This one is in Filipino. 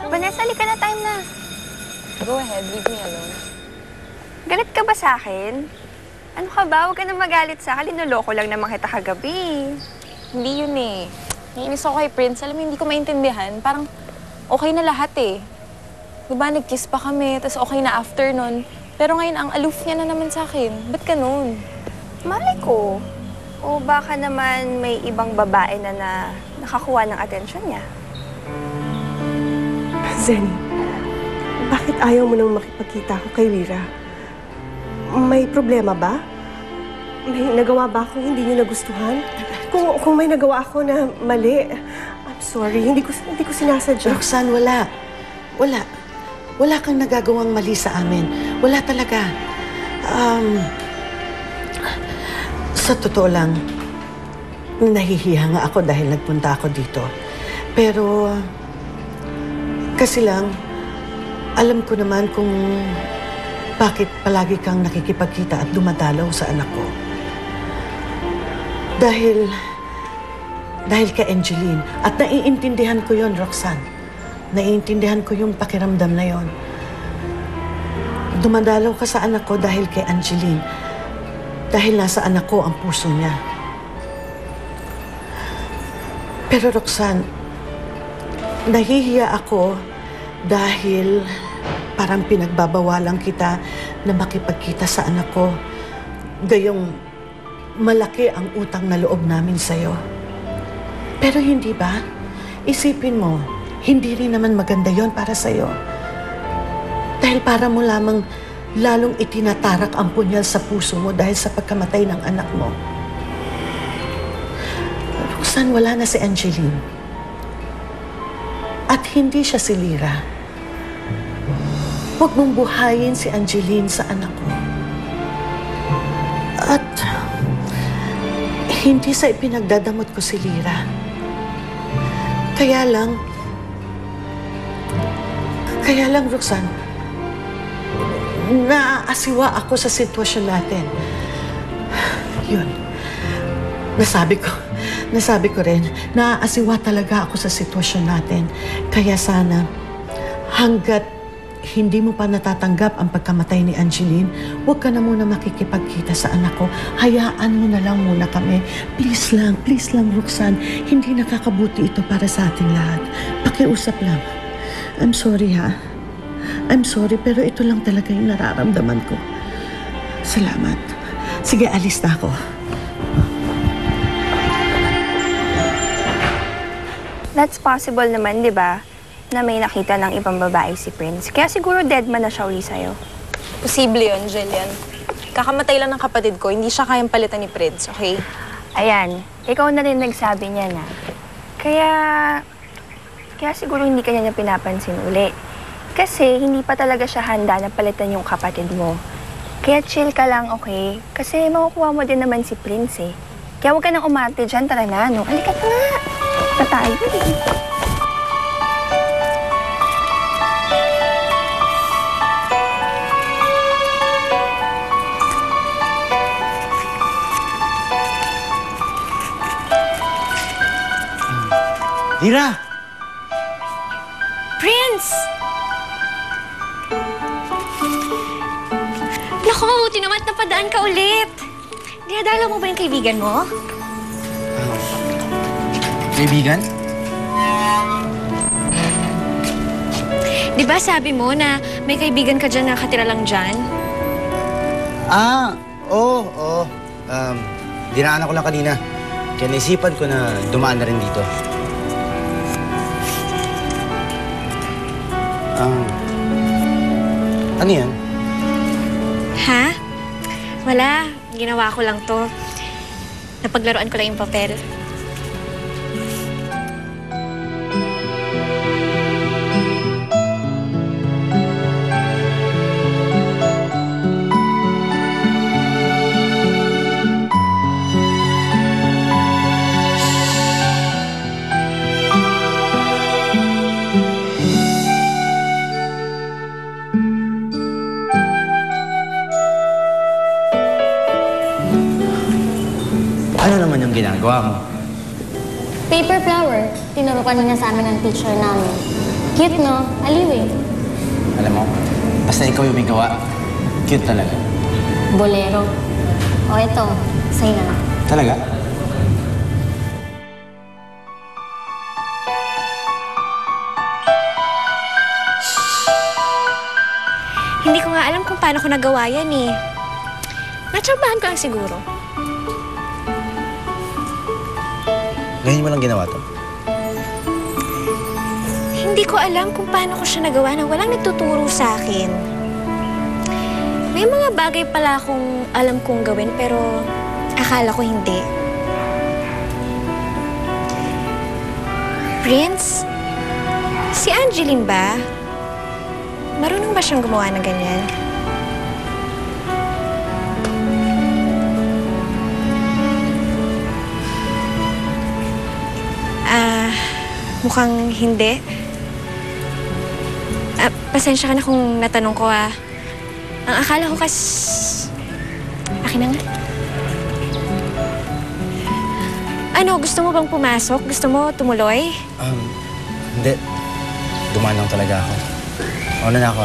Vanessa, halika na, time na. Go ahead, leave me alone. Galit ka ba sa akin? Ano ka ba? Huwag ka na magalit sa akin. Linuloko lang naman kita kagabi. Hindi yun eh. Naiinis ako kay Prince. Alam mo, hindi ko maintindihan. Parang okay na lahat eh. Diba, nag-kiss pa kami, tapos okay na after nun. Pero ngayon, ang aloof niya na naman sa akin. Ba't ganun? Malay ko. O baka naman may ibang babae na nakakuha ng atensyon niya. Zenny, bakit ayaw mo nang makipagkita ko kay Lyra? May problema ba? May nagawa ba akong hindi niyo nagustuhan? Kung may nagawa ako na mali, I'm sorry. Hindi ko sinasadya. Roxanne, wala. Wala. Wala kang nagagawang mali sa amin. Wala talaga. Sa totoo lang, nahihiya nga ako dahil nagpunta ako dito. Pero, kasi lang, alam ko naman kung bakit palagi kang nakikipagkita at dumadalaw sa anak ko. Dahil kay Angeline. At naiintindihan ko yon, Roxanne. Naiintindihan ko yung pakiramdam na yon. Dumadalaw ka sa anak ko dahil kay Angeline. Dahil nasa anak ko ang puso niya. Pero Roxanne, nahihiya ako dahil parang pinagbabawalan kita na makipagkita sa anak ko. Gayong malaki ang utang na loob namin sa'yo. Pero hindi ba? Isipin mo, hindi rin naman maganda yon para sa'yo. Dahil para mo lamang lalong itinatarak ang punyal sa puso mo dahil sa pagkamatay ng anak mo. Roxanne, wala na si Angeline. At hindi siya si Lyra. Huwag mong buhayin si Angeline sa anak ko. At hindi sa ipinagdadamot ko si Lyra. Kaya lang, Roxanne, naaasiwa ako sa sitwasyon natin. Yun. Nasabi ko rin, naaasiwa talaga ako sa sitwasyon natin. Kaya sana, hanggat hindi mo pa natatanggap ang pagkamatay ni Angeline, huwag ka na muna makikipagkita sa anak ko. Hayaan mo na lang muna kami. Please lang, Roxanne. Hindi nakakabuti ito para sa ating lahat. Pakiusap lang. I'm sorry, ha? I'm sorry, pero ito lang talaga yung nararamdaman ko. Salamat. Sige, alis na ako. That's possible naman, di ba? Na may nakita ng ibang babae si Prince. Kaya siguro dead man na siya uli sa'yo. Posible yun, Jillian. Kakamatay lang ng kapatid ko, hindi siya kayang palitan ni Prince, okay? Ayan, ikaw na rin nagsabi niya na. Kaya siguro hindi kanya niya pinapansin uli. Kasi hindi pa talaga siya handa na palitan yung kapatid mo. Kaya chill ka lang, okay? Kasi makukuha mo din naman si Prince eh. Kaya huwag ka nang umarte dyan, tara na, no? Halika na nga. Na tayo eh. Lyra! Prince! Naku, mabuti naman at napadaan ka ulit. Dinadala mo ba yung kaibigan mo? Kaibigan? Di ba sabi mo na may kaibigan ka dyan na nakatira lang dyan? Oo. Dinaanan ko lang kanina. Kaya naisipan ko na dumaan na rin dito. Ano yan? Ha? Wala. Ginawa ko lang to. Napaglaruan ko lang yung papel. Ano naman yung ginagawa mo? Paper flower. Tinuro kanina sa amin ng teacher namin. Cute, no? Aliw eh. Alam mo, basta ikaw yung may gawa, cute talaga. Bolero. O ito, sa'yo na lang. Talaga? Hindi ko nga alam kung paano ko nagawa yan eh. Natsambahan ko lang siguro. Ngayon mo lang ginawa to? Hindi ko alam kung paano ko siya nagawa na walang nagtuturo sa akin. May mga bagay pala akong alam kong gawin pero akala ko hindi. Prince, si Angeline ba? Marunong ba siyang gumawa ng ganyan? Mukhang hindi. Pasensya ka na kung natanong ko Ang akala ko Akin na nga. Ano, gusto mo bang pumasok? Gusto mo tumuloy? Hindi. Dumaan lang talaga ako. Una na ako.